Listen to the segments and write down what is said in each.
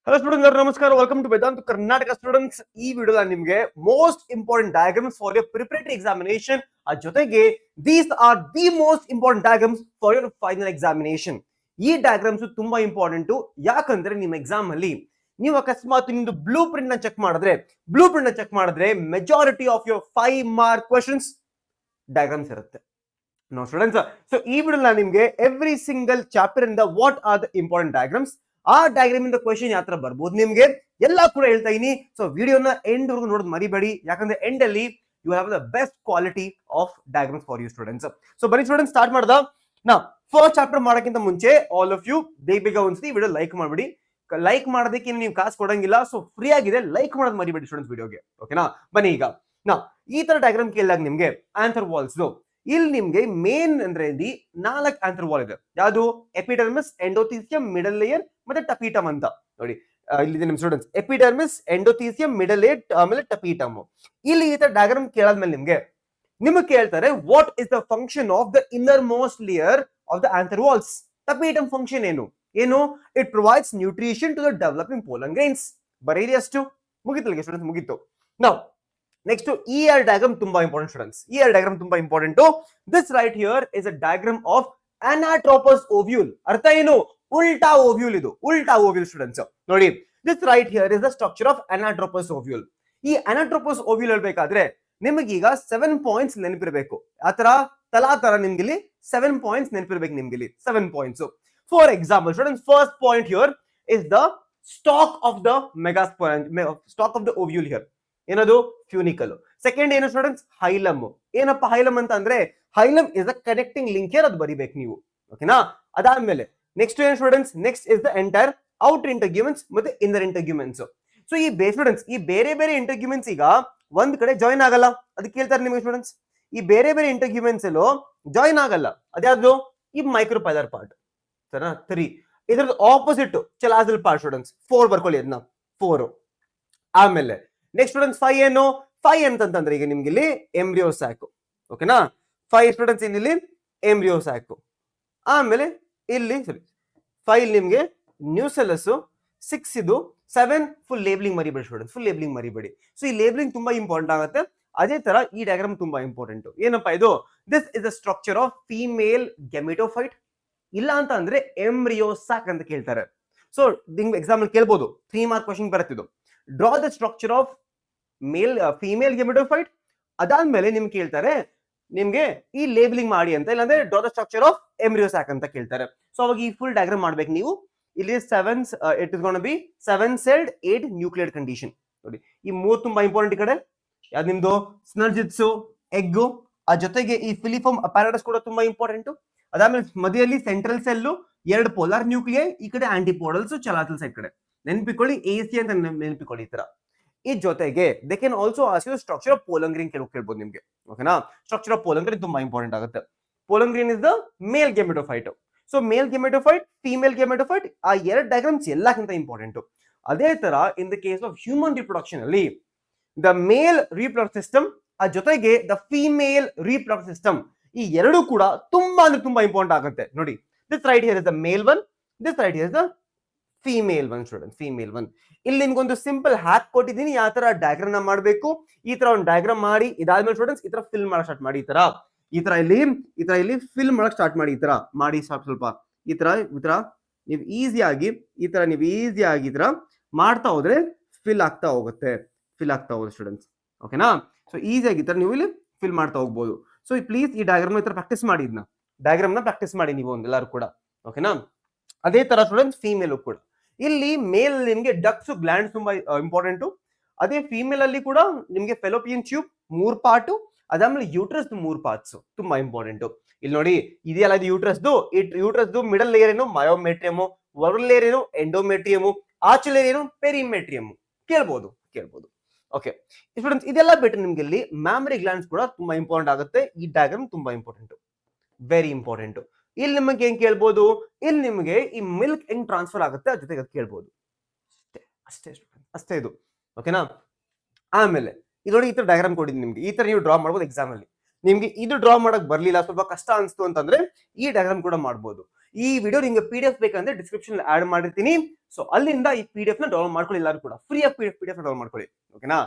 Hello students, namaskar. Welcome to Vedanta Karnataka students. ಈ ವಿಡಿಯೋದಲ್ಲಿ ನಿಮಗೆ most important diagrams for your preparatory examination. ಜೊತೆಗೆ these are the most important diagrams for your final examination. ಈ diagrams ತುಂಬಾ important. ಯಾಕಂದ್ರೆ ನಿಮ್ಮ exam ಅಲ್ಲಿ ನೀವು ಅಕಸ್ಮಾತ್ ನಿಮ್ದು ಬ್ಲೂ ಪ್ರಿಂಟ್ ನ ಚೆಕ್ ಮಾಡಿದ್ರೆ majority of your 5 mark questions diagrams ಇರುತ್ತೆ. No students, so ಈ ವಿಡಿಯೋದಲ್ಲಿ ನಿಮಗೆ every single chapter ಇಂದ what are the important diagrams, ಆ ಡಯಾಗ್ರಾಮ್ ಇಂದ ಕ್ವೆಶ್ಚನ್ ಯಾವ ತರ ಬರ್ಬೋದು ನಿಮ್ಗೆ ಎಲ್ಲಾ ಕೂಡ ಹೇಳ್ತಾ ಇದೀನಿ. ಸೊ ವಿಡಿಯೋನ ಎಂಡ್ ವರೆಗೂ ನೋಡೋದು ಮರಿಬೇಡಿ, ಯಾಕಂದ್ರೆ ಎಂಡ್ ಅಲ್ಲಿ you have the best quality of diagrams for you students. So ಬನ್ನಿ ಸ್ಟೂಡೆಂಟ್ಸ್, ಸ್ಟಾರ್ಟ್ ಮಾಡ್ದ. ನಾ ಫಸ್ಟ್ ಚಾಪ್ಟರ್ ಮಾಡೋಕ್ಕಿಂತ ಮುಂಚೆ ಆಲ್ ಆಫ್ ಯು ಬೇಗ ಒಂದ್ಸತಿ ವಿಡಿಯೋ ಲೈಕ್ ಮಾಡ್ಬಿಡಿ. ಲೈಕ್ ಮಾಡೋದಕ್ಕೆ ನೀವು ಕಾಸು ಕೊಡಂಗಿಲ್ಲ, ಸೊ ಫ್ರೀ ಆಗಿದೆ, ಲೈಕ್ ಮಾಡೋದು ಮರಿಬೇಡಿ ಸ್ಟೂಡೆಂಟ್ಸ್ ವಿಡಿಯೋಗೆ. ಓಕೆನಾ? ಬನ್ನಿ ಈಗ ನಾ ಈ ತರ ಡಯಾಗ್ರಾಮ್ ಕೇಳಿದಾಗ ನಿಮ್ಗೆ ಆನ್ಸರ್ ವಾಲ್ಸ್ ಇಲ್ಲಿ ನಿಮ್ಗೆ ಮೇನ್ ಅಂದ್ರೆ 4 ಆನ್ಸರ್ ವಾಲ್ ಇದೆ. ಯಾವುದು? ಎಪಿಡರ್ಮಿಸ್, ಎಂಡೋಥೀಸಿಯಂ, ಮಿಡಲ್ ಲೇಯರ್ ಮತ್ತೆ ಟಪೀಟಮ್ ಅಂತ ನೋಡಿ. ಇಲ್ಲಿ ನಿಮ್ students epidermis, endothecium, middle layer ಆಮೇಲೆ ಟಪೀಟಮ್. ಇಲ್ಲಿ ಈ ತರ ಡಯಾಗ್ರಾಮ್ ಕೇಳಾದ್ಮೇಲೆ ನಿಮಗೆ ಕೇಳ್ತಾರೆ what is the function of the innermost layer of the anther walls. Tapetum function ಏನು? It provides nutrition to the developing pollen grains. ಬರೀರಿ ಅಷ್ಟು, ಮುಗಿತಲ್ಲಿಗೆ ಸ್ಟೂಡೆಂಟ್ಸ್, ಮುಗೀತು. ನಾವು ನೆಕ್ಸ್ಟ್ ER diagram ತುಂಬಾ ಇಂಪಾರ್ಟೆಂಟ್ ಸ್ಟೂಡೆಂಟ್ಸ್. ER diagram ತುಂಬಾ important. This right here is a diagram of anatropous ovule. ಅರ್ಥ ಏನು? ಉಲ್ಟಾ ಓವ್ಯೂಲ್. ಇದು ಉಲ್ಟಾ ಓವ್ಯೂಲ್ ಸ್ಟೂಡೆಂಟ್ಸ್ ನೋಡಿ. This right here is the structure of anatropous ovule. ಈ ಅನಾಟ್ರೋಪಸ್ ಓವ್ಯೂಲ್ ಹೇಳ್ಬೇಕಾದ್ರೆ ನಿಮಗೀಗ 7 ಪಾಯಿಂಟ್ಸ್ ನೆನಪಿರಬೇಕು. ಆತರ ತಲಾತರ ನಿಮ್ಗೆ ಇಲ್ಲಿ 7 ಪಾಯಿಂಟ್ಸ್ ನೆನಪಿರ್ಬೇಕು. ನಿಮ್ಗೆ ಇಲ್ಲಿ 7 points. For example students, first point here is the stalk of the megasporangium, stalk of the ovule here. ಏನದು? Funicle. Second ಏನು students? Hilum. ಏನಪ್ಪ ಹೈಲಮ್ ಅಂತ ಅಂದ್ರೆ hilum is a connecting link here, ಅದು ಬರಿಬೇಕು ನೀವು. ಓಕೆನಾ? ಅದಾದ್ಮೇಲೆ ನೆಕ್ಸ್ಟ್ ಏನು students? Next is the entire outer integuments ಮತ್ತೆ ಇನ್ನರ್ ಇಂಟರ್ಗ್ಯುಮೆಂಟ್ಸ್. ಸೊ ಈ ಸ್ಟೂಡೆಂಟ್ಸ್ ಈ ಬೇರೆ ಬೇರೆ ಇಂಟರ್ಗ್ಯುಮೆಂಟ್ಸ್ ಈಗ ಒಂದ್ ಕಡೆ ಜಾಯಿನ್ ಆಗಲ್ಲ. ಅದಕ್ಕೆ ಕೇಳ್ತಾರೆ ನಿಮಗೆ ಸ್ಟೂಡೆಂಟ್ಸ್, ಈ ಬೇರೆ ಬೇರೆ ಇಂಟರ್ಗ್ಯುಮೆಂಟ್ಸ್ ಎಲ್ಲೋ ಜಾಯಿನ್ ಆಗಲ್ಲ. ಅದ್ಯಾವ್ದು? ಈ ಮೈಕ್ರೋಪೈಲರ್ ಪಾರ್ಟ್. ಸರಿನಾ? 3. ಇದ್ರದ್ದು ಆಪೋಸಿಟ್ ಚಲಾಸಲ್ ಪಾರ್ಟ್ ಸ್ಟೂಡೆಂಟ್ಸ್ 4 ಬರ್ಕೊಳ್ಳಿ ಅದನ್ನ, 4. ಆಮೇಲೆ ನೆಕ್ಸ್ಟ್ ಸ್ಟೂಡೆಂಟ್ಸ್ 5 ಏನು? 5 ಅಂತಂದ್ರೆ ಈಗ ನಿಮ್ಗೆ ಇಲ್ಲಿ ಎಂಬ್ರಿಯೋ ಸ್ಯಾಕ್. ಓಕೆನಾ? 5 ಸ್ಟೂಡೆಂಟ್ಸ್ ಇಲ್ಲಿ ಎಂಬ್ರಿಯೋ ಸ್ಯಾಕ್. ಆಮೇಲೆ ಇಲ್ಲಿ 5 ನಿಮ್ಗೆ ನ್ಯೂಸೆಲಸ್, 6 ಇದು, 7 ಫುಲ್ ಲೇಬ್ಲಿಂಗ್ ಮರಿಬೇಡಿ ಸ್ಟೂಡೆಂಟ್ಸ್, ಫುಲ್ ಲೇಬ್ಲಿಂಗ್ ಮರಿಬೇಡಿ. ಸೊ ಈ ಲೇಬ್ಲಿಂಗ್ ತುಂಬಾ ಇಂಪಾರ್ಟೆಂಟ್ ಆಗುತ್ತೆ. ಅದೇ ತರ ಈ ಡಯಾಗ್ರಾಮ್ ತುಂಬಾ ಇಂಪಾರ್ಟೆಂಟ್. ಏನಪ್ಪಾ ಇದು? This is the structure of female gametophyte. ಇಲ್ಲ ಅಂತ ಅಂದ್ರೆ ಎಂಬ್ರಿಯೋ ಸ್ಯಾಕ್ ಅಂತ ಕೇಳ್ತಾರೆ. ಸೊ ನಿಮ್ಗೆ ಎಕ್ಸಾಂಪಲ್ ಕೇಳ್ಬೋದು, 3 mark ಕ್ವಶನ್ ಬರುತ್ತಿದ್ದು. Draw the structure of female gametophyte. ಅದಾದ್ಮೇಲೆ ನಿಮ್ಗೆ ಕೇಳ್ತಾರೆ ನಿಮ್ಗೆ ಈ ಲೇಬಲಿಂಗ್ ಮಾಡಿ ಅಂತ, ಇಲ್ಲಾಂದ್ರೆ draw the structure of embryo sac ಅಂತ ಕೇಳ್ತಾರೆ. ಸೊ ಅವಾಗ ಈ ಫುಲ್ ಡಯಾಗ್ರಾಮ್ ಮಾಡ್ಬೇಕು ನೀವು. ಇಲ್ಲಿ 7 it is gonna be 7 celled 8 nuclear condition. ನೋಡಿ ಈ 3 ತುಂಬಾ ಇಂಪಾರ್ಟೆಂಟ್. ಈ ಕಡೆ ಯಾವ್ದು ನಿಮ್ದು? ಸ್ನರ್ಜಿಟ್ಸು, ಎಗ್, ಆ ಜೊತೆಗೆ ಈ ಫಿಲಿಫಾರ್ಮ್ ಅಪಾರಟಸ್ ಕೂಡ ತುಂಬಾ ಇಂಪಾರ್ಟೆಂಟ್. ಅದಾದ್ಮೇಲೆ ಮಧ್ಯದಲ್ಲಿ ಸೆಂಟ್ರಲ್ ಸೆಲ್, 2 ಪೋಲಾರ್ ನ್ಯೂಕ್ಲಿಯೈ, ಈ ಕಡೆ ಆಂಟಿಪೋಡಲ್ಸ್, ಚಲಾಸಲ್ ಸೈಡ್ ಕಡೆ ನೆನಪಿಕೊಳ್ಳಿ, AC ಅಂತ ನೆನಪಿಕೊಳ್ಳಿ ಈ ತರ. ಈ ಜೊತೆಗೆ they can also ask you structure of pollen grain ಕೇಳ್ಬೋದು ನಿಮ್ಗೆ. ಓಕೆನಾ? ಸ್ಟ್ರಕ್ಚರ್ ಆಫ್ ಪೋಲನ್ ಗ್ರೀನ್ ತುಂಬಾ ಇಂಪಾರ್ಟೆಂಟ್ ಆಗುತ್ತೆ. Pollen grain is the male gametophyte. So male gametophyte, female gametophyte, ಆ 2 ಡಯಾಗ್ರಾಮ್ಸ್ ಎಲ್ಲಕ್ಕಿಂತ ಇಂಪಾರ್ಟೆಂಟ್. ಅದೇ ತರ in the case of human reproduction ಅಲ್ಲಿ ದ ಮೇಲ್ ರೀಪ್ರೊಡಕ್ಟಿವ್ ಸಿಸ್ಟಮ್, ಆ ಜೊತೆಗೆ ದ ಫೀಮೇಲ್ ರೀಪ್ರೊಡಕ್ಟಿವ್ ಸಿಸ್ಟಮ್, ಈ 2 ಕೂಡ ತುಂಬಾ ಅಂದ್ರೆ ತುಂಬಾ ಇಂಪಾರ್ಟೆಂಟ್ ಆಗುತ್ತೆ. ನೋಡಿ this right here is the male one, this right here is the female one student, female one. ಇಲ್ಲಿ ನಿಮ್ಗೊಂದು ಸಿಂಪಲ್ ಹ್ಯಾಕ್ ಕೊಟ್ಟಿದ್ದೀನಿ, ಯಾವ ತರ ಡಯಾಗ್ರಾಮ್ ನ ಮಾಡ್ಬೇಕು. ಈ ತರ ಒಂದು ಡಯಾಗ್ರಾಮ್ ಮಾಡಿ, ಇದಾದ್ಮೇಲೆ ಸ್ಟೂಡೆಂಟ್ಸ್ ಈ ತರ ಫಿಲ್ ಮಾಡಕ್ ಸ್ಟಾರ್ಟ್ ಮಾಡಿ. ಈ ತರ ಇಲ್ಲಿ ಫಿಲ್ ಮಾಡಕ್ ಸ್ಟಾರ್ಟ್ ಮಾಡಿ. ಈ ತರ ಮಾಡಿ ಸ್ವಲ್ಪ ಈ ತರ ನೀವು ಈಸಿಯಾಗಿ ಈ ತರ ಮಾಡ್ತಾ ಹೋದ್ರೆ ಫಿಲ್ ಆಗ್ತಾ ಹೋಗುತ್ತೆ ಸ್ಟೂಡೆಂಟ್ಸ್. ಓಕೆನಾ? ಸೊ ಈಸಿಯಾಗಿ ಈ ತರ ನೀವು ಇಲ್ಲಿ ಫಿಲ್ ಮಾಡ್ತಾ ಹೋಗ್ಬೋದು. ಸೊ ಪ್ಲೀಸ್ ಈ ಡಯಾಗ್ರಾಮ್ ಈ ತರ ಪ್ರಾಕ್ಟೀಸ್ ಮಾಡಿ, ಇದನ್ನ ಡಯಾಗ್ರಾಮ್ ನ ಪ್ರಾಕ್ಟೀಸ್ ಮಾಡಿ ನೀವು ಎಲ್ಲರೂ ಕೂಡ. ಓಕೆನಾ? ಅದೇ ತರ ಸ್ಟೂಡೆಂಟ್ಸ್ ಫೀಮೇಲ್ ಕೂಡ, ಇಲ್ಲಿ ಮೇಲ್ ನಿಮ್ಗೆ ಡಕ್ಸ್, ಗ್ಲ್ಯಾಂಡ್ಸ್ ತುಂಬಾ ಇಂಪಾರ್ಟೆಂಟ್. ಅದೇ ಫೀಮೇಲ್ ಅಲ್ಲಿ ಕೂಡ ನಿಮ್ಗೆ ಫೆಲೋಪಿಯನ್ ಟ್ಯೂಬ್ 3 ಪಾರ್ಟ್, ಅದಾದ್ಮೇಲೆ ಯೂಟ್ರಸ್ 3 ಪಾರ್ಟ್ಸ್ ತುಂಬಾ ಇಂಪಾರ್ಟೆಂಟ್. ಇಲ್ಲಿ ನೋಡಿ ಇದೆಯಲ್ಲ, ಇದು ಯೂಟ್ರಸ್ದು ಮಿಡಲ್ ಲೇಯರ್ ಏನು? ಮಯೋಮೆಟ್ರಿಯಮ್. ವರ್ಲ್ ಲೇಯರ್ ಏನು? ಎಂಡೋಮೆಟ್ರಿಯಮ್. ಆಚೆ ಲೇಯರ್ ಏನು? ಪೆರಿಮೆಟ್ರಿಯಮ್. ಕೇಳ್ಬೋದು. ಓಕೆ ಸ್ಟೂಡೆಂಟ್ಸ್, ಇದೆಲ್ಲ ಬಿಟ್ಟು ನಿಮ್ಗೆ ಇಲ್ಲಿ ಮ್ಯಾಮರಿ ಗ್ಲ್ಯಾಂಡ್ಸ್ ಕೂಡ ತುಂಬಾ ಇಂಪಾರ್ಟೆಂಟ್ ಆಗುತ್ತೆ. ಈ ಡಯಾಗ್ರಾಮ್ ತುಂಬಾ ಇಂಪಾರ್ಟೆಂಟ್, ವೆರಿ ಇಂಪಾರ್ಟೆಂಟ್. ಇಲ್ಲಿ ನಿಮಗೆ ಏನ್ ಕೇಳ್ಬೋದು? ಇಲ್ಲಿ ನಿಮಗೆ ಈ ಮಿಲ್ಕ್ ಹೆಂಗ್ ಟ್ರಾನ್ಸ್ಫರ್ ಆಗುತ್ತೆ ಅದ್ರ ಜೊತೆಗೆ ಕೇಳ್ಬೋದು. ಅಷ್ಟೇ ಇದು. ಓಕೆನಾ? ಆಮೇಲೆ ಇದೊಳಗೆ ಈ ತರ ಡಯಾಗ್ರಾಮ್ ಕೊಟ್ಟಿದ್ದೀನಿ ನಿಮ್ಗೆ, ಈ ತರ ನೀವು ಡ್ರಾ ಮಾಡ್ಬೋದು ಎಕ್ಸಾಮ್ ಅಲ್ಲಿ. ನಿಮ್ಗೆ ಇದು ಡ್ರಾ ಮಾಡಕ್ ಬರ್ಲಿಲ್ಲ, ಸ್ವಲ್ಪ ಕಷ್ಟ ಅನ್ಸ್ತು ಅಂತಂದ್ರೆ ಈ ಡಯಾಗ್ರಾಮ್ ಕೂಡ ಮಾಡ್ಬೋದು. ಈ ವಿಡಿಯೋ ನಿಮ್ಗೆ PDF ಬೇಕಂದ್ರೆ ಡಿಸ್ಕ್ರಿಪ್ಷನ್ ಆಡ್ ಮಾಡಿರ್ತೀನಿ. ಸೊ ಅಲ್ಲಿಂದ ಈ PDF ನ ಡೌನ್ಲೋಡ್ ಮಾಡ್ಕೊಳ್ಳಿ, ಎಲ್ಲರೂ ಕೂಡ ಫ್ರೀ ಆಗಿ PDF ಡೌನ್ಲೋಡ್ ಮಾಡ್ಕೊಳ್ಳಿ. ಓಕೆನಾ?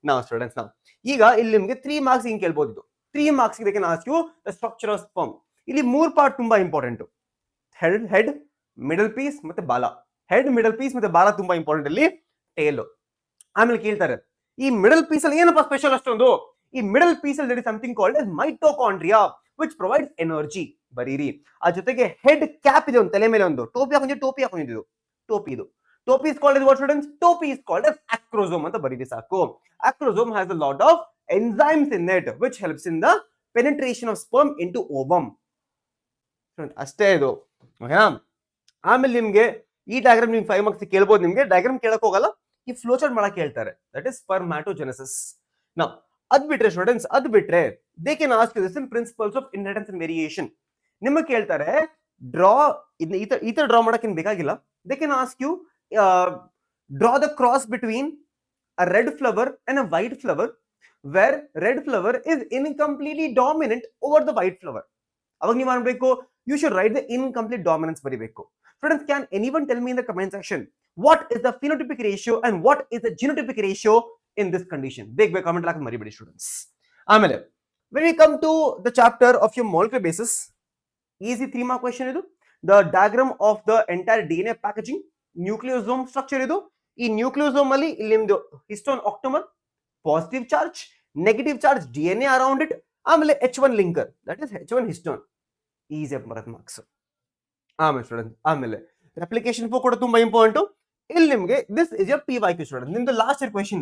ನಾವು ಸ್ಟೂಡೆಂಟ್ಸ್ ನಾವು ಈಗ ಇಲ್ಲಿ ನಿಮ್ಗೆ 3 ಮಾರ್ಕ್ಸ್ ಹಿಂಗೆ ಕೇಳ್ಬೋದು. ಇದು 3 ಮಾರ್ಕ್ಸ್ ಇದಕ್ಕೆ ask you the structure of sperm. ಇಲ್ಲಿ 3 ಪಾರ್ಟ್ ತುಂಬಾ ಇಂಪಾರ್ಟೆಂಟ್. ಹೆಡ್, ಮಿಡಲ್ ಪೀಸ್ ಮತ್ತೆ ಬಾಲ. ಹೆಡ್, ಮಿಡಲ್ ಪೀಸ್ ಮತ್ತೆ ಬಾಲ ತುಂಬಾ ಇಂಪಾರ್ಟೆಂಟ್. ಇಲ್ಲಿ ಟೇಲ್. ಆಮೇಲೆ ಕೇಳ್ತಾರೆ ಈ ಮಿಡಲ್ ಪೀಸ್ ಅಲ್ಲಿ ಏನಪ್ಪ ಸ್ಪೆಷಲ್ ಅಷ್ಟೊಂದು? ಈ ಮಿಡಲ್ ಪೀಸ್ ಅಲ್ಲಿ there is something called as mitochondria which provides energy. ಬರೀರಿ. ಆ ಜೊತೆಗೆ ಹೆಡ್ ಕ್ಯಾಪ್ ಇದೆ, ಒಂದು ತಲೆ ಮೇಲೆ ಒಂದು ಟೋಪಿ ಹಾಕೊಂಡಿದ್ದು. ಟೋಪಿ is called as what students? Topi is called as acrosome ಅಂತ ಬರೀರಿ ಸಾಕು. Acrosome has a lot of enzymes in it which helps in the penetration of sperm into ovum. ಅಷ್ಟೇ ಇದು. ಓಕೆನಾ? ಆಮೇಲೆ ನಿಮ್ಗೆ ಈ ಡಯಾಗ್ರಾಮ್ ನಿಮ್ಗೆ 5 ಮಾರ್ಕ್ಸ್ ಕೇಳ್ಬೋದು. ನಿಮ್ಗೆ ಡಯಾಗ್ರಾಮ್ ಕೇಳಕ್ ಹೋಗಲ್ಲ, ಈ ಫ್ಲೋ ಚಾರ್ಟ್ ಮಾಡಕ್ ಹೇಳ್ತಾರೆ. That is spermatogenesis. ನಾ ಅದ್ ಬಿಟ್ರೆ students, they can ask you this in principles of inheritance and variation. ನಿಮಗೆ ಕೇಳ್ತಾರೆ ಡ್ರಾ, ಈ ತರ ಡ್ರಾ ಮಾಡಕ್ ಏನ್ ಬೇಕಾಗಿಲ್ಲ. They can ask you draw the cross between a red flower and a white flower where red flower is incompletely dominant over the white flower. ಅವಾಗ ನೀವು ಮಾಡಬೇಕು, you should write the incomplete dominance ಬರಿಬೇಕು. Students, can anyone tell me in the comment section what is the phenotypic ratio and what is the genotypic ratio in this condition? ಬೇಗ comment ಹಾಕಿ ಮರಿಬೇಡಿ students. ಆಮೇಲೆ when we come to the chapter of your molecular basis, easy 3 mark question ಇದು. The diagram of the entire DNA packaging, nucleosome structure ಇದು. ಈ nucleosome ಅಲ್ಲಿ ಇಲ್ಲಿ ನಿಮ್ದು histone ಆಕ್ಟೋಮರ್, positive charge, negative charge DNA around it, ಆಮೇಲೆ H1 linker, that is H1 histone. Easy ಆಗಿ ಬರುತ್ತೆ marks. ಆಮೇಲೆ ಸ್ಟೂಡೆಂಟ್, ಆಮೇಲೆ ರೆಪ್ಲಿಕೇಶನ್ ಕೂಡ ತುಂಬಾ ಇಂಪಾರ್ಟೆಂಟ್. ಇಲ್ಲಿ ನಿಮ್ಗೆ this is your PYQ student. ನಿಮ್ದು ಲಾಸ್ಟ್ ಇಯರ್ ಕ್ವೆಶ್ಚನ್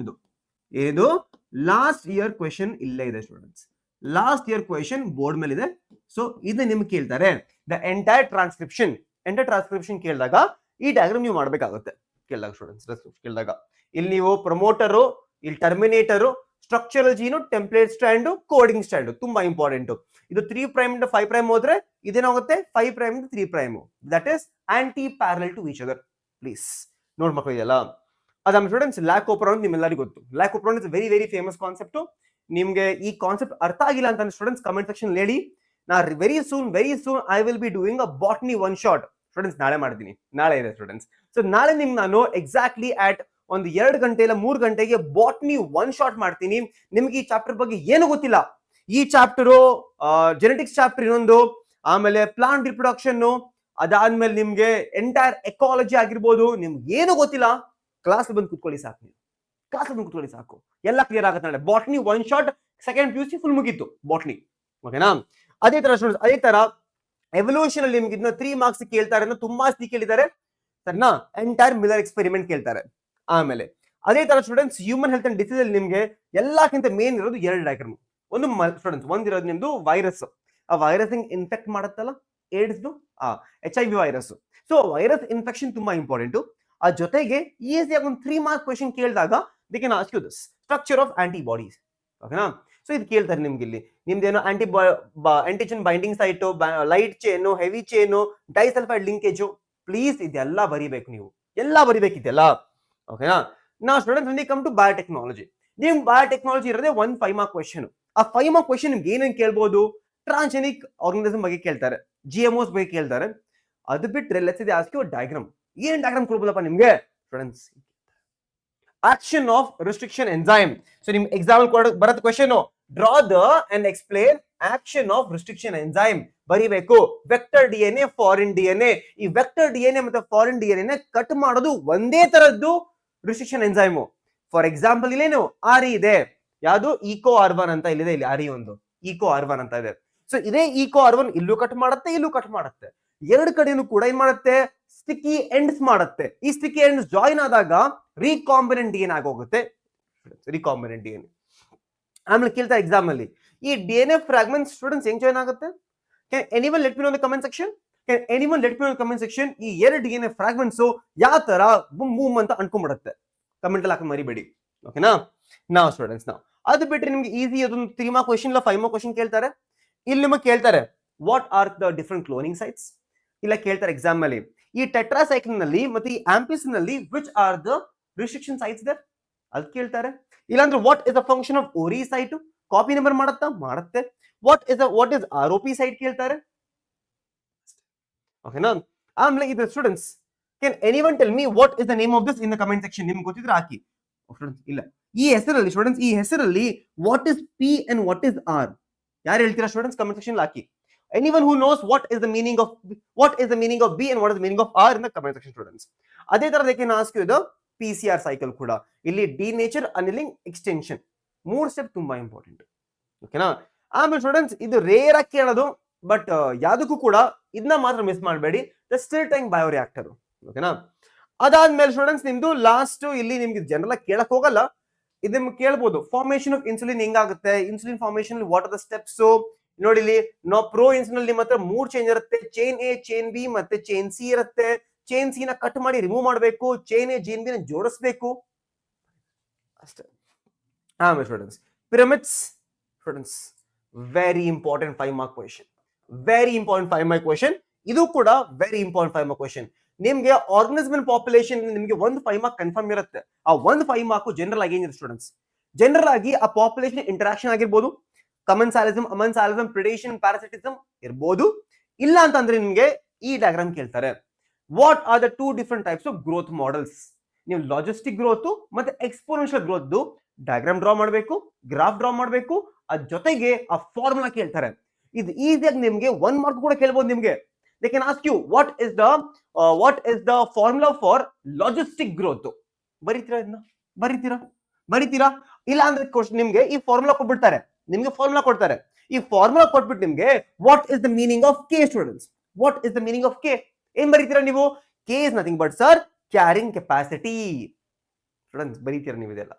ಇದು ಲಾಸ್ಟ್ ಇಯರ್ ಕ್ವೆಶ್ಚನ್ ಇಲ್ಲೇ ಇದೆ students. Last year question board ಮೇಲೆ ಇದೆ. ಸೊ ಇದು ನಿಮ್ಗೆ ಕೇಳ್ತಾರೆ ದ ಎಂಟೈರ್ ಟ್ರಾನ್ಸ್ಕ್ರಿಪ್ಷನ್ ಕೇಳಿದಾಗ ಈ ಡಯಾಗ್ರಾಮ್ ನೀವು ಮಾಡ್ಬೇಕಾಗುತ್ತೆ. ಕೇಳಿದಾಗ ಸ್ಟೂಡೆಂಟ್ಸ್ ಕೇಳಿದಾಗ ಇಲ್ಲಿ ನೀವು ಪ್ರಮೋಟರು, ಇಲ್ಲಿ ಟರ್ಮಿನೇಟರು, ಸ್ಟ್ರಕ್ಚರಲ್ ಜೀನು, ಟೆಂಪ್ಲೇಟ್ ಸ್ಟ್ಯಾಂಡ್, ಕೋಡಿಂಗ್ ಸ್ಟ್ಯಾಂಡ್ ತುಂಬಾ ಇಂಪಾರ್ಟೆಂಟ್. ಇದು 3 ಪ್ರೈಮ್ ಇಂದ 5 ಪ್ರೈಮ್ ಹೋದ್ರೆ ಇದೇನಾಗುತ್ತೆ 5 ಪ್ರೈಮ್ ಇಂದ 3 prime. That is anti parallel to each other. Please ನೋಡ್ ಮಕ್ಕಳು ಇದೆಯಲ್ಲ. ಅದಾದ ಸ್ಟೂಡೆಂಟ್ಸ್ ಲ್ಯಾಕೋಪರಾನ್ ನಿಮ್ಮೆಲ್ಲರಿಗೂ ಗೊತ್ತು. Lac operon is very very famous concept. ನಿಮ್ಗೆ ಈ ಕಾನ್ಸೆಪ್ಟ್ ಅರ್ಥ ಆಗಿಲ್ಲ ಅಂತ ಸ್ಟೂಡೆಂಟ್ಸ್ ಕಮೆಂಟ್ ಸೆಕ್ಷನ್ ಹೇಳಿ. ನಾ very soon I will be doing a botany one shot students. ನಾಳೆ ಮಾಡ್ತೀನಿ, ನಾಳೆ ಇದೆ ಸ್ಟೂಡೆಂಟ್ಸ್. ಸೊ ನಾಳೆ ನಿಮ್ಗೆ ನಾನು ಎಕ್ಸಾಕ್ಟ್ಲಿ ಅಟ್ ಒಂದು 2 ಗಂಟೆ ಇಲ್ಲ 3 ಗಂಟೆಗೆ ಬಾಟ್ನಿ ಒನ್ ಶಾಟ್ ಮಾಡ್ತೀನಿ. ನಿಮ್ಗೆ ಈ ಚಾಪ್ಟರ್ ಬಗ್ಗೆ ಏನು ಗೊತ್ತಿಲ್ಲ, ಈ ಚಾಪ್ಟರು ಜೆನೆಟಿಕ್ಸ್ ಚಾಪ್ಟರ್ ಇನ್ನೊಂದು, ಆಮೇಲೆ ಪ್ಲಾಂಟ್ ರಿಪ್ರೊಡಕ್ಷನ್, ಅದಾದ್ಮೇಲೆ ನಿಮ್ಗೆ ಎಂಟೈರ್ ಎಕಾಲಜಿ ಆಗಿರ್ಬೋದು, ನಿಮ್ಗೆ ಏನು ಗೊತ್ತಿಲ್ಲ, ಕ್ಲಾಸ್ ಬಂದು ಕುತ್ಕೊಳ್ಳಿ ಸಾಕು, ಎಲ್ಲ ಕ್ಲಿಯರ್ ಆಗುತ್ತೆ ನಾಳೆ. Botany one shot, second PUC full ಮುಗೀತು ಬಾಟ್ನಿ. ಓಕೆನಾ? ಅದೇ ತರ ಸ್ಟೂಡೆಂಟ್ಸ್, ಅದೇ ತರ ಎವಲ್ಯೂಷನ್ ಅಲ್ಲಿ ನಿಮ್ಗೆ ಇದನ್ನ 3 ಮಾರ್ಕ್ಸ್ ಕೇಳ್ತಾರೆ ಅಂತ ತುಂಬಾ ಸತಿ ಕೇಳಿದ್ದಾರೆ, ಸರಿನಾ? ಎಂಟೈರ್ ಮಿಲ್ಲರ್ ಎಕ್ಸ್ಪೆರಿಮೆಂಟ್ ಕೇಳ್ತಾರೆ. ಆಮೇಲೆ ಅದೇ ತರ students human health and disease ಅಲ್ಲಿ ನಿಮ್ಗೆ ಎಲ್ಲಕ್ಕಿಂತ ಮೇನ್ ಇರೋದು 2 ಡಯಾಗ್ರಾಮ್. ಒಂದು ಸ್ಟೂಡೆಂಟ್ಸ್ ಒಂದಿರೋದು ನಿಮ್ದು ವೈರಸ್. ಆ ವೈರಸ್ ಇನ್ಫೆಕ್ಟ್ ಮಾಡುತ್ತಲ್ಲ, AIDS HIV virus. So virus infection ತುಂಬಾ ಇಂಪಾರ್ಟೆಂಟ್. ಆ ಜೊತೆಗೆ ಈಸಿಯಾಗಿ ಒಂದು 3 ಮಾರ್ಕ್ ಕ್ವೆಶ್ಚನ್ ಕೇಳಿದಾಗ they can ask you this structure of antibodies. ಓಕೆನಾ? ಸೊ ಇದು ಕೇಳ್ತಾರೆ ನಿಮ್ಗೆ ಇಲ್ಲಿ ನಿಮ್ದೇನೋ antigen binding site, light chain, heavy chain, disulphide linkage. Please ಇದೆಲ್ಲ ಬರಿಬೇಕು, ನೀವು ಎಲ್ಲ ಬರಿಬೇಕಿದೆಲ್ಲ. ಓಕೆನಾ? ನಾ students when we come to biotechnology, ನಿಮ್ ಬಯೋಟೆಕ್ನಾಲಜಿ ಇರೋದೇ ಒಂದು 5 ಮಾರ್ಕ್ ಕ್ವೆಶ್ಚನ್. ಆ 5 ಮಾರ್ಕ್ ಕ್ವೆಶ್ಚನ್ ನಿಮ್ಗೆ ಏನೇನು ಕೇಳ್ಬೋದು? ಟ್ರಾನ್ಸ್ಜೆನಿಕ್ ಆರ್ಗನಿಸಮ್ ಬಗ್ಗೆ ಕೇಳ್ತಾರೆ, GMOs ಬಗ್ಗೆ ಕೇಳ್ತಾರೆ. ಅದು ಬಿಟ್ರೆ let's say ask you diagram. ಏನ್ ಡಯಾಗ್ರಾಮ್ ಕೊಡ್ಬೋದಪ್ಪ ನಿಮ್ಗೆ students? Action of restriction enzyme. So ನಿಮ್ ಎಕ್ಸಾಂಪಲ್ ಬರುತ್ತೆ question, draw the and explain action of restriction enzyme ಬರಿಬೇಕು. Vector DNA, foreign DNA. ಈ ವೆಕ್ಟರ್ DNA ಮತ್ತೆ ಫಾರಿನ್ DNA ಕಟ್ ಮಾಡೋದು ಒಂದೇ ತರದ್ದು ರಿಸ್ಟ್ರಿಕ್ಷನ್ ಎಂಜೈಮ್. ಫಾರ್ ಎಕ್ಸಾಂಪಲ್ ಇಲ್ಲೇನು RE ಇದೆ, ಯಾವುದು ಈಕೋ R1 ಅಂತ ಇಲ್ಲಿದೆ, ಇಲ್ಲಿ RE ಒಂದು ಈಕೋ R1 ಅಂತ ಇದೆ. ಸೊ ಇದೇ ಈಕೋ R1 ಇಲ್ಲೂ ಕಟ್ ಮಾಡುತ್ತೆ, ಇಲ್ಲೂ ಕಟ್ ಮಾಡುತ್ತೆ. 2 ಕಡೆನೂ ಕೂಡ ಏನ್ ಮಾಡುತ್ತೆ? ಸ್ಟಿಕ್ಕಿ ಎಂಡ್ಸ್ ಮಾಡುತ್ತೆ. ಈ ಸ್ಟಿಕ್ಕಿ ಎಂಡ್ಸ್ ಜಾಯಿನ್ ಆದಾಗ ರೀಕಾಂಬಿನೆಂಟ್ DNA ಆಗೋಗುತ್ತೆ. Recombinant DNA. ಆಮೇಲೆ ಕೇಳ್ತಾರೆ ಎಕ್ಸಾಮ್ ಅಲ್ಲಿ ಈ DNA ಫ್ರಾಗ್ಮೆಂಟ್ ಸ್ಟೂಡೆಂಟ್ಸ್ ಹೆಂಗ್ ಜಾಯಿನ್ ಆಗುತ್ತೆ? Can anyone let me know in the comment section? ಈ 2 DNA ಫ್ರಾಗ್ಮೆಂಟ್ಸ್ ಯಾವ ತರ ಬೂಮ್ ಅಂತ ಅನ್ಕೊಂಡ್ಬಿಡುತ್ತೆ? ಕಮೆಂಟ್ ಅಲ್ಲಿ ಹಾಕಿ ಮರಿಬೇಡಿ. ಓಕೆನಾ? ನಾವು ಸ್ಟೂಡೆಂಟ್ಸ್ ಅದು ಬಿಟ್ಟರೆ ನಿಮ್ಗೆ ಈಸಿ ಅದೊಂದು 3 ಮಾರ್ಕ್ ಕ್ವೆಶ್ಚನ್ ಇಲ್ಲ 5 ಮಾರ್ಕ್ ಕ್ವೆಶ್ಚನ್ ಕೇಳ್ತಾರೆ. ಇಲ್ಲಿ ನಿಮಗೆ ಕೇಳ್ತಾರೆ what are the different cloning sites. ಇಲ್ಲ ಕೇಳ್ತಾರೆ ಎಕ್ಸಾಮ್ ಅಲ್ಲಿ ಈ ಟೆಟ್ರಾಸೈಕ್ಲಿನ್ ನಲ್ಲಿ ಮತ್ತೆ ಈ ಆಂಪಿಸಿನ್ ನಲ್ಲಿ which are the restriction sites there ಅದು ಕೇಳ್ತಾರೆ. ಇಲ್ಲಾಂದ್ರೆ what is the function of ori site, copy number ಮಾಡುತ್ತೆ. ವಾಟ್ ಇಸ್ ROP ಸೈಟ್ ಕೇಳ್ತಾರೆ. ಓಕೆನಾ. ಆಮೇಲೆ ಇದು students, can anyone tell me what is the name of this in the comment section. ನಿಮ್ಗೆ ಗೊತ್ತಿದ್ರೆ ಹಾಕಿ. ಸ್ಟೂಡೆಂಟ್ಸ್ ಇಲ್ಲ, ಈ ಹೆಸರಲ್ಲಿ ಸ್ಟೂಡೆಂಟ್ಸ್, ಈ ಹೆಸರಲ್ಲಿ what is P and what is R, ಯಾರು ಹೇಳ್ತೀರಾ ಸ್ಟೂಡೆಂಟ್ಸ್? ಕಮೆಂಟ್ ಸೆಕ್ಷನ್ ಹಾಕಿ. Anyone who knows what is the meaning of B and what is the meaning of R in the comment section students. ಅದೇ ತರ they can ask you the PCR cycle ಕೂಡ. ಇಲ್ಲಿ denature, annealing, extension, 3 step ತುಂಬಾ important. ಓಕೆನಾ. ಆಮೇಲೆ students ಇದು rare ಆಗಿ ಕೇಳೋದು, ಬಟ್ ಯಾವ್ದಕ್ಕೂ ಕೂಡ ಇದನ್ನ ಮಾತ್ರ ಮಿಸ್ ಮಾಡಬೇಡಿ, ದ ಸ್ಟಿಲ್ ಟೈಮ್ ಬಯೋರಿಯಾಕ್ಟರ್. ಓಕೆನಾ. ಅದಾದ್ಮೇಲೆ ಸ್ಟೂಡೆಂಟ್ಸ್ ನಿಮ್ದು ಲಾಸ್ಟ್, ಇಲ್ಲಿ ನಿಮ್ಗೆ ಜನರಲ್ ಆಗಿ ಕೇಳಕ್ ಹೋಗಲ್ಲ, ಇದು ನಿಮ್ಗೆ ಕೇಳ್ಬೋದು, ಫಾರ್ಮೇಶನ್ ಆಫ್ ಇನ್ಸುಲಿನ್ ಹೆಂಗಾಗುತ್ತೆ, insulin formation what are the steps. ನೋಡಿ ಇಲ್ಲಿ ಪ್ರೋ ಇನ್ಸುಲಿನ್ ನಿಮ್ಮ ಹತ್ರ 3 ಚೈನ್ ಇರುತ್ತೆ, ಚೈನ್ ಎ, ಚೈನ್ ಬಿ ಮತ್ತೆ ಚೈನ್ ಸಿ ಇರುತ್ತೆ. ಚೈನ್ ಸಿ ನ ಕಟ್ ಮಾಡಿ ರಿಮೂವ್ ಮಾಡಬೇಕು, ಚೈನ್ ಎ ಚೈನ್ ಬಿ ನ ಜೋಡಿಸಬೇಕು ಅಷ್ಟೇ. ಆಮೇಲೆ students pyramids, students very important 5 mark question, very important 5 mark question. ಇದು ಕೂಡ ವೆರಿ ಇಂಪಾರ್ಟೆಂಟ್ 5 ಮಾರ್ಕ್ ಕ್ವೆಶ್ಚನ್. ನಿಮ್ಗೆ ಆರ್ಗನಿಸಮ್ ಪಾಪ್ಯುಲೇಷನ್ ನಿಮ್ಗೆ ಒಂದು 5 ಮಾರ್ಕ್ ಕನ್ಫರ್ಮ್ ಇರುತ್ತೆ. ಆ ಒಂದು 5 ಮಾರ್ಕ್ ಜನರಲ್ ಆಗಿ ಏನಿದೆ ಸ್ಟೂಡೆಂಟ್ಸ್, ಜನರಲ್ ಆಗಿ ಆ ಪಾಪ್ಯುಲೇಷನ್ ಇಂಟರಾಕ್ಷನ್ ಆಗಿರ್ಬೋದು, ಕಮೆನ್ಸಾಲಿಸಮ್, ಅಮೆನ್ಸಾಲಿಸಮ್, ಪ್ರಿಡೇಷನ್, ಪ್ಯಾರಾಸಿಟಿಸಮ್ ಇರ್ಬೋದು. ಇಲ್ಲ ಅಂತಂದ್ರೆ ನಿಮ್ಗೆ ಈ ಡಯಾಗ್ರಾಮ್ ಕೇಳ್ತಾರೆ, what are the 2 different types of growth models. ನೀವು ಲಾಜಿಸ್ಟಿಕ್ ಗ್ರೋತ್ ಮತ್ತೆ ಎಕ್ಸ್ಪೋನೆನ್ಷಿಯಲ್ ಗ್ರೋತ್ ಡಯಾಗ್ರಾಮ್ ಡ್ರಾ ಮಾಡಬೇಕು, ಗ್ರಾಫ್ ಡ್ರಾ ಮಾಡಬೇಕು, ಅದ್ರ ಜೊತೆಗೆ ಆ ಫಾರ್ಮುಲಾ ಕೇಳ್ತಾರೆ. ಇದು ಈಸಿಯಾಗಿ ನಿಮ್ಗೆ 1 ಮಾರ್ಕ್ ಕೂಡ ಕೇಳ್ಬೋದು ನಿಮ್ಗೆ. They can ask you what is the formula for logistic growth. ಬರೀತೀರಾ ಇದನ್ನ? ಬರೀತೀರಾ? ಇಲ್ಲ ಅಂದ್ರೆ ನಿಮ್ಗೆ ಈ ಫಾರ್ಮುಲಾ ಕೊಟ್ಬಿಡ್ತಾರೆ, ಈ ಫಾರ್ಮುಲಾ ಕೊಟ್ಬಿಟ್ಟು ನಿಮ್ಗೆ what is the meaning of K students, what is the meaning of K ಏನ್ ಬರೀತೀರಾ ನೀವು? K is nothing but sir carrying capacity. Students ಬರೀತೀರಾ ನೀವು ಇದೆಲ್ಲ?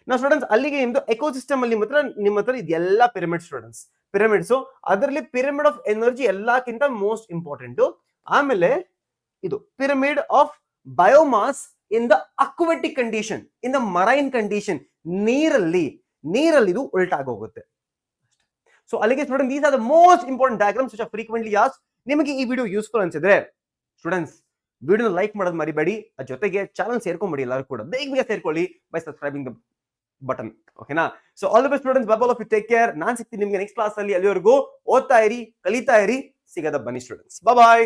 ನಾವು ಸ್ಟೂಡೆಂಟ್ಸ್ ಅಲ್ಲಿಗೆ ನಿಮ್ದು ಎಕೋಸಿಸ್ಟಮ್ ಅಲ್ಲಿ ನಿಮ್ಮ ಹತ್ರ ಇದೆಲ್ಲ ಪಿರಮಿಡ್ ಸ್ಟೂಡೆಂಟ್ಸ್, ಪಿರಮಿಡ್ಸ್. ಅದರಲ್ಲಿ ಪಿರಮಿಡ್ ಆಫ್ ಎನರ್ಜಿ ಎಲ್ಲಕ್ಕಿಂತ ಮೋಸ್ಟ್ ಇಂಪಾರ್ಟೆಂಟ್. ಆಮೇಲೆ ಇದು pyramid of biomass in the aquatic condition, in the marine condition, ನೀರಲ್ಲಿ ಇದು ಉಲ್ಟಾಗಿ ಹೋಗುತ್ತೆ. ಸೊ ಅಲ್ಲಿಗೆ student these are the most important diagrams which are frequently asked. ನಿಮಗೆ ಈ ವಿಡಿಯೋ ಯೂಸ್ಫುಲ್ ಅನ್ಸಿದ್ರೆ ಸ್ಟೂಡೆಂಟ್ಸ್ ವಿಡಿಯೋ ಲೈಕ್ ಮಾಡೋದು ಮರಿಬೇಡಿ, ಅದ್ರ ಜೊತೆಗೆ ಚಾನಲ್ ಸೇರ್ಕೊಂಡ್ಬಿಡಿ, ಎಲ್ಲರೂ ಕೂಡ ಬೇಗ ಸೇರ್ಕೊಳ್ಳಿ ಬೈ ಸಬ್ಸ್ಕ್ರೈಬಿಂಗ್ ದ ಬಟನ್. ಓಕೆನಾ. So all the best students, bye all of you, take care. ನಾನು ಸಿಗ್ತೀನಿ ನಿಮ್ಗೆ ನೆಕ್ಸ್ಟ್ ಕ್ಲಾಸ್ ಅಲ್ಲಿ. ಅಲ್ಲಿವರೆಗೂ ಓದ್ತಾ ಇರಿ, ಕಲಿತಾ ಇರಿ, ಸಿಗದ ಬನ್ನಿ ಸ್ಟೂಡೆಂಟ್ಸ್. ಬಾಯ್.